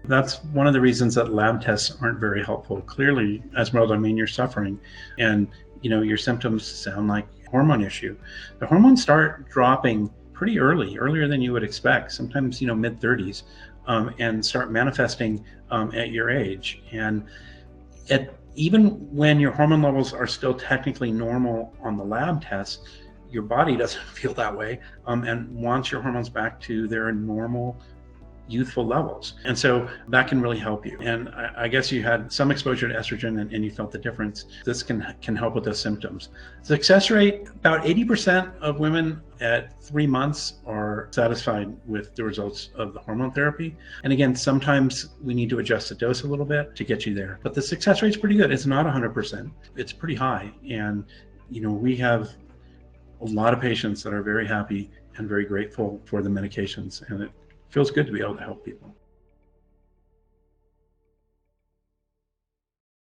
That's one of the reasons that lab tests aren't very helpful. Clearly, Esmeralda, I mean, you're suffering and your symptoms sound like a hormone issue. The hormones start dropping pretty early, earlier than you would expect, sometimes, mid 30s, and start manifesting at your age. And even when your hormone levels are still technically normal on the lab tests, your body doesn't feel that way and wants your hormones back to their normal youthful levels. And so that can really help you. And I guess you had some exposure to estrogen and you felt the difference. This can help with those symptoms. Success rate, about 80% of women at 3 months are satisfied with the results of the hormone therapy. And again, sometimes we need to adjust the dose a little bit to get you there. But the success rate's pretty good. It's not 100%. It's pretty high. And we have a lot of patients that are very happy and very grateful for the medications, and it feels good to be able to help people.